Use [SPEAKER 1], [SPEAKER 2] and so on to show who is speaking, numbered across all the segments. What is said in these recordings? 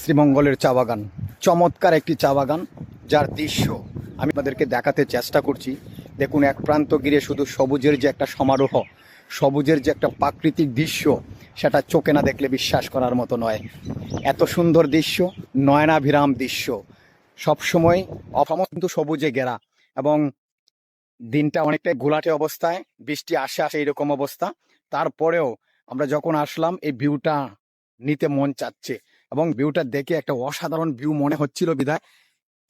[SPEAKER 1] শ্রীমঙ্গলের চা বাগান, চমৎকার একটি চা বাগান, যার দৃশ্য আমি আপনাদেরকে দেখাতে চেষ্টা করছি। দেখুন, এক প্রান্ত ঘিরে শুধু সবুজের যে একটা সমারোহ, সবুজের যে একটা প্রাকৃতিক দৃশ্য, সেটা চোখে না দেখলে বিশ্বাস করার মতো নয়। এত সুন্দর দৃশ্য, নয়নাভিরাম দৃশ্য, সবসময় অসময় কিন্তু সবুজে ঘেরা, এবং দিনটা অনেকটাই ঘোলাটে অবস্থায়, বৃষ্টি আসে আসে এরকম অবস্থা। তারপরেও আমরা যখন আসলাম, এই ভিউটা নিতে মন চাচ্ছে, এবং ভিউটা দেখে একটা অসাধারণ ভিউ মনে হচ্ছিল বিধায়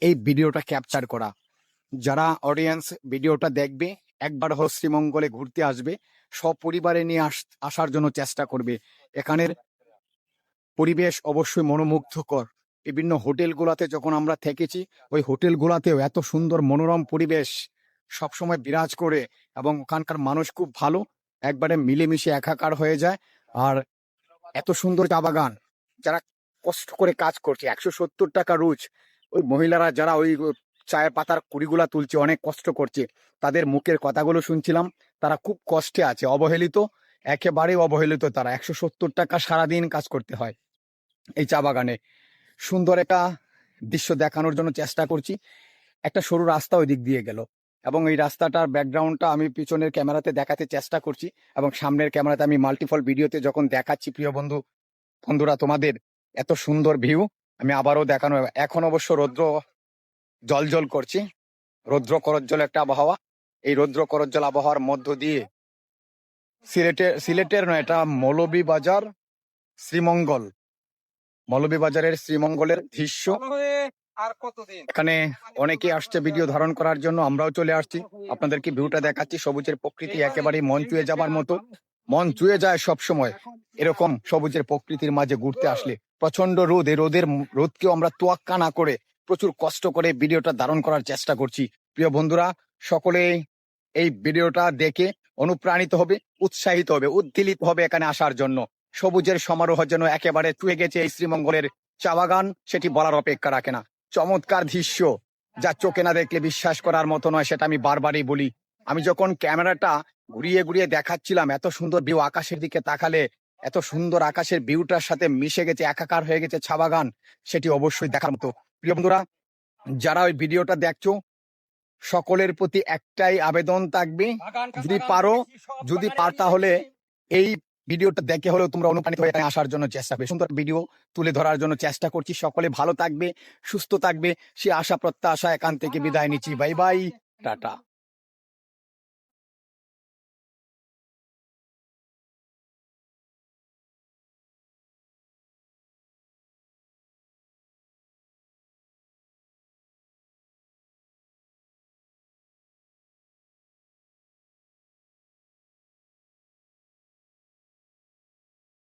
[SPEAKER 1] এই ভিডিওটা ক্যাপচার করা। যারা অডিয়েন্স ভিডিওটা দেখবে, একবার শ্রীমঙ্গলে ঘুরতে আসবে, সপরিবারে নিয়ে আসার জন্য চেষ্টা করবে। এখানের পরিবেশ অবশ্যই মনোমুগ্ধকর। বিভিন্ন হোটেলগুলোতে যখন আমরা থেকেছি, ওই হোটেলগুলোতেও এত সুন্দর মনোরম পরিবেশ সবসময় বিরাজ করে, এবং ওখানকার মানুষ খুব ভালো, একবারে মিলেমিশে একাকার হয়ে যায়। আর এত সুন্দর চা বাগান, যারা কষ্ট করে কাজ করছে, 170 টাকা রোজ, ওই মহিলারা যারা ওই চায়ের পাতার কুড়িগুলা তুলছে, অনেক কষ্ট করছে, তাদের মুখের কথাগুলো শুনছিলাম। তারা খুব কষ্টে আছে, অবহেলিত, একেবারেই অবহেলিত। তারা 170 টাকা সারাদিন কাজ করতে হয় এই চা বাগানে। সুন্দর একটা দৃশ্য দেখানোর জন্য চেষ্টা করছি। একটা সরু রাস্তা ওই দিক দিয়ে গেল, এবং এই রাস্তাটার ব্যাকগ্রাউন্ডটা আমি পিছনের ক্যামেরাতে দেখাতে চেষ্টা করছি, এবং সামনের ক্যামেরাতে আমি মাল্টিপল ভিডিওতে যখন দেখাচ্ছি, প্রিয় বন্ধুরা, তোমাদের এত সুন্দর ভিউ আমি আবারও দেখানো। এখন অবশ্য রৌদ্র জল করছি, রৌদ্র করজ্জ্বল একটা আবহাওয়া। এই রৌদ্র করজ্জ্বল আবহাওয়ার মধ্য দিয়ে সিলেটের নয়, এটা মৌলভীবাজার শ্রীমঙ্গল, মৌলভীবাজারের শ্রীমঙ্গলের দৃশ্য। এখানে অনেকে আসছে ভিডিও ধারণ করার জন্য, আমরাও চলে আসছি, আপনাদেরকে ভিউটা দেখাচ্ছি। সবুজের প্রকৃতি একেবারেই মন চুয়ে যাবার মতো, মন চুয়ে যায় সব সময় এরকম সবুজের প্রকৃতির মাঝে ঘুরতে আসলে। প্রচন্ড রোদ, এই রোদকেও আমরা তোয়াক্কা না করে প্রচুর কষ্ট করে ভিডিওটা ধারণ করার চেষ্টা করছি। প্রিয় বন্ধুরা, সকলে এই ভিডিওটা দেখে অনুপ্রাণিত হবে, উৎসাহিত হবে, উদ্দীলিত হবে এখানে আসার জন্য। সবুজের সমারোহ যেন একেবারে চুয়ে গেছে এই শ্রীমঙ্গলের চা বাগান, সেটি বলার অপেক্ষা রাখে না। চমৎকার দৃশ্য, যা চোখে না দেখলে বিশ্বাস করার মতো নয়, সেটা আমি বারবারই বলি। আমি যখন ক্যামেরাটা ঘুরিয়ে ঘুরিয়ে দেখাচ্ছিলাম, এত সুন্দর ভিউ, আকাশের দিকে তাকালে এত সুন্দর আকাশের ভিউটার সাথে মিশে গেছে, একাকার হয়ে গেছে চা বাগান, সেটি অবশ্যই দেখার মতো। প্রিয় বন্ধুরা, যারা ওই ভিডিওটা দেখছো, সকলের প্রতি একটাই আবেদন থাকবে, যদি পার তাহলে এই ভিডিওটা দেখে হলেও তোমরা অনুপ্রাণিত হয়ে এখানে আসার জন্য চেষ্টা করবে। সুন্দর ভিডিও তুলে ধরার জন্য চেষ্টা করছি। সকলে ভালো থাকবে, সুস্থ থাকবে, সে আশা প্রত্যাশা এখান থেকে বিদায় নিচ্ছি। Bye bye, tata.